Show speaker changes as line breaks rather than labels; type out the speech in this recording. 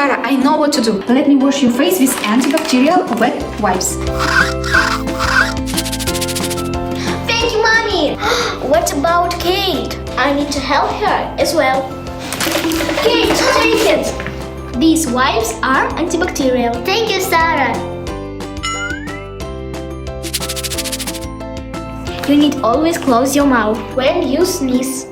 Sarah, I know what to do. Let me wash your face with antibacterial wet wipes.
Thank you, Mommy. What about Kate? I need to help her as well. Kate, take it. These wipes are antibacterial. Thank you, Sarah. You need always close your mouth when you sneeze.